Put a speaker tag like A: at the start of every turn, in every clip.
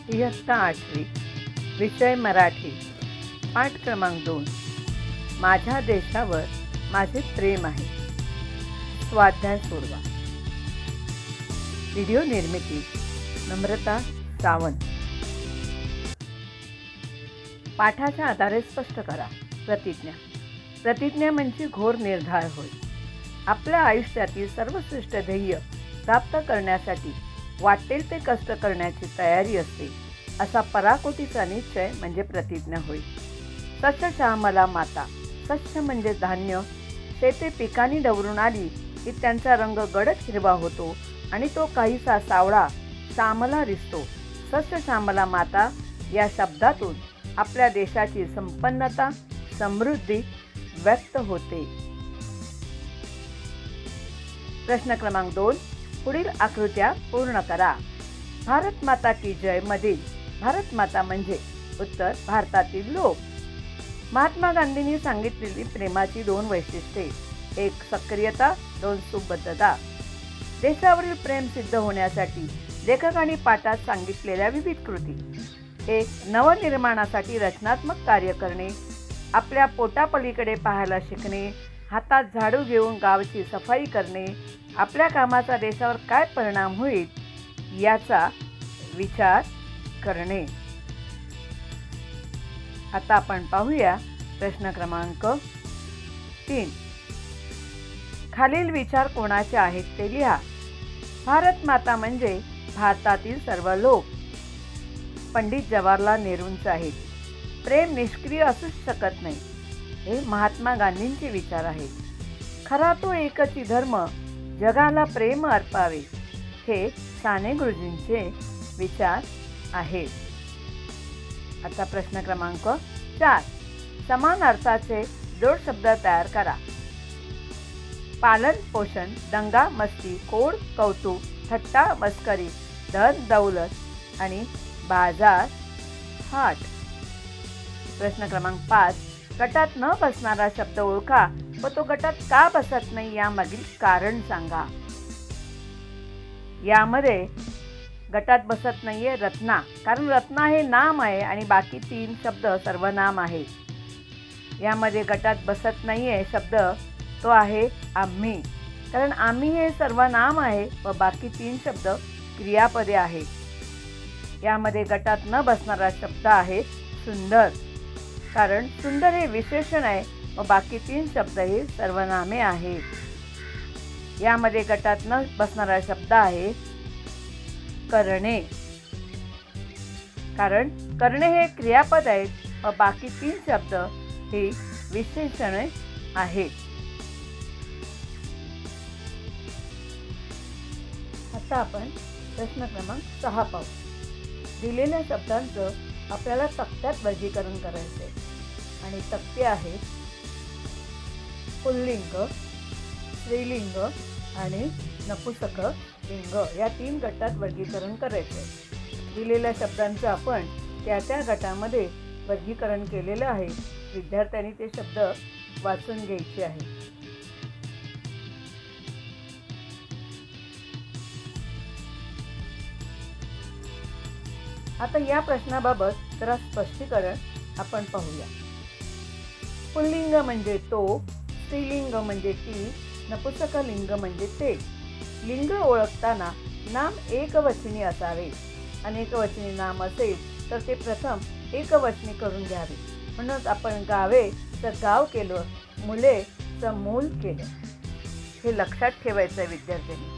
A: इयत्ता 8वी, विषय मराठी, पाठ क्रमांक 2. माझ्या देशावर माझे प्रेम आहे. स्वाध्याय सोडवा. व्हिडिओ निर्मिती नम्रता सावंत. पाठाच्या आधारे स्पष्ट करा. प्रतिज्ञा. प्रतिज्ञा म्हणजे घोर निर्धार होय. आपल्या आयुष्यातील सर्वश्रेष्ठ ध्येय प्राप्त करण्यासाठी वाटेल ते कष्ट करण्याची तयारी असते, असा पराकोटीचा निश्चय म्हणजे प्रतिज्ञा होय. सच्च श्यामला माता. सच्च म्हणजे धान्य. शेते पिकांनी डवरून आली की त्यांचा रंग गडद हिरवा होतो आणि तो काहीसा सावळा श्यामला दिसतो. सच्च श्यामला माता या शब्दातून आपल्या देशाची संपन्नता, समृद्धी व्यक्त होते. प्रश्न क्रमांक 2. पुढील आकृत्या पूर्ण करा. भारत माता की जय मधील भारत माता म्हणजे उत्तर भारतातील लोक. महात्मा गांधींनी सांगितलेली प्रेमाची 2 वैशिष्ट्ये. 1. सक्रियता. 2. सुबद्धता. देशावरील प्रेम सिद्ध होण्यासाठी लेखकांनी पाठात सांगितलेल्या विविध कृती. 1. नवनिर्माणासाठी रचनात्मक कार्य करणे. आपल्या पोटापलीकडे पाहायला शिकणे. हातात झाडू घेऊन गावची सफाई करणे. आपल्या कामाचा देशावर काय परिणाम होईल याचा विचार करणे. आता आपण पाहूया प्रश्न क्रमांक 3. खालील विचार कोणाचे आहेत ते लिहा. भारत माता म्हणजे भारतातील सर्व लोक. पंडित जवाहरलाल नेहरूंचे आहेत. प्रेम निष्क्रिय असूच शकत नाही. हे महात्मा गांधींचे विचार आहेत. खरा तो एकची धर्म, जगाला प्रेम अर्पावे, हे साने गुरुजींचे विचार आहेत. आता प्रश्न क्रमांक 4. समान अर्थाचे जोड शब्द तयार करा. पालन पोषण, दंगा मस्ती, कोड कौतुक, थट्टा मस्करी, धन दौलत आणि बाजार हाट. प्रश्न क्रमांक 5. गटात न बसणारा शब्द ओळखा व तो गटात का बसत नाही यामागील कारण सांगा. यामध्ये गटात बसत नाहीये रत्ना, कारण रत्ना हे नाम आहे आणि बाकी 3 शब्द सर्वनाम आहे. यामध्ये गटात बसत नाहीये शब्द तो आहे आम्ही, कारण आम्ही हे सर्वनाम आहे व बाकी 3 शब्द क्रियापदे आहेत. यामध्ये गटात न बसणारा शब्द आहे सुंदर, कारण सुंदर हे विशेषण आहे व बाकी 3 शब्द हे सर्वनामे आहेत. यामध्ये गटात न बसणारा शब्द आहे करणे, कारण करणे हे क्रियापद आहेत व बाकी 3 शब्द हे विशेषणे आहेत. आता आपण प्रश्न क्रमांक 6 पाहू. दिलेल्या शब्दांचं आपल्याला तक्त्यात वर्गीकरण करायचे आणि तक्ते आहेत पुल्लिंग, स्त्रीलिंग आणि नपुंसक लिंग. या 3 गटात वर्गीकरण करायचे. दिलेल्या शब्दांचं आपण त्या त्या गटामध्ये वर्गीकरण केलेलं आहे. विद्यार्थ्यांनी ते शब्द वाचून घ्यायचे आहे. आता या प्रश्नाबाबत जरा स्पष्टीकरण आपण पाहूया. पुल्लिंग म्हणजे तो, स्त्रीलिंग म्हणजे ती, नपुंसक लिंग म्हणजे ते. लिंग ओळखताना नाम एकवचनी असावे. अनेकवचनी नाम असेल तर ते प्रथम एकवचनी करून घ्यावे. म्हणून आपण गावे तर गाव केलं, मुले तर मूल केलं. हे लक्षात ठेवायचं आहे विद्यार्थ्यांनी.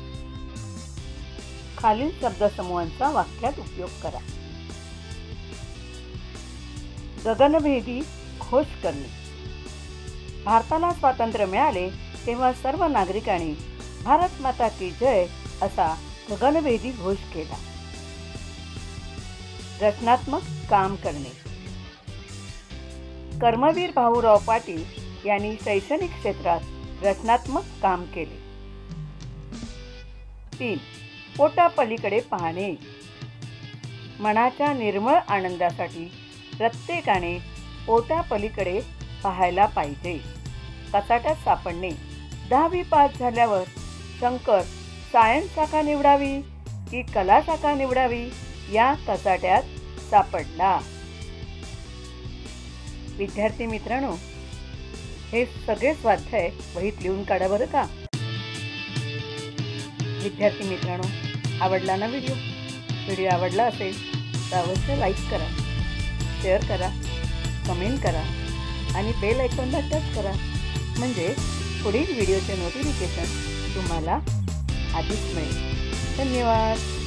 A: खालील शब्दसमूहांचा वाक्यात उपयोग करा. गगनभेदी घोष करणे. भारताला स्वातंत्र्य मिळाले तेव्हा सर्व नागरिकांनी भारत माता की जय असा गगनभेदी घोष केला. रचनात्मक काम करणे. कर्मवीर भाऊराव पाटील यांनी शैक्षणिक क्षेत्रात रचनात्मक काम केले. 3. पोटापलीकडे पाहणे. मनाच्या निर्मळ आनंदासाठी प्रत्येकाने पोटापलीकडे पाहायला पाहिजे. कचाट्यात सापडणे. 10वी पास झाल्यावर शंकर सायन्स शाखा निवडावी की कला शाखा निवडावी या कचाट्यात सापडला. विद्यार्थी मित्रांनो, हे सगळे स्वाध्याय वहीत लिहून काढा बरं का. विद्यार्थी मित्रांनो, आवडला ना व्हिडिओ? व्हिडिओ आवडला असेल तर अवश्य लाईक करा, शेअर करा, कमेंट करा आणि बेल आयकॉनला टच करा, म्हणजे पुढील व्हिडिओचे नोटिफिकेशन तुम्हाला आधीच मिळेल. धन्यवाद.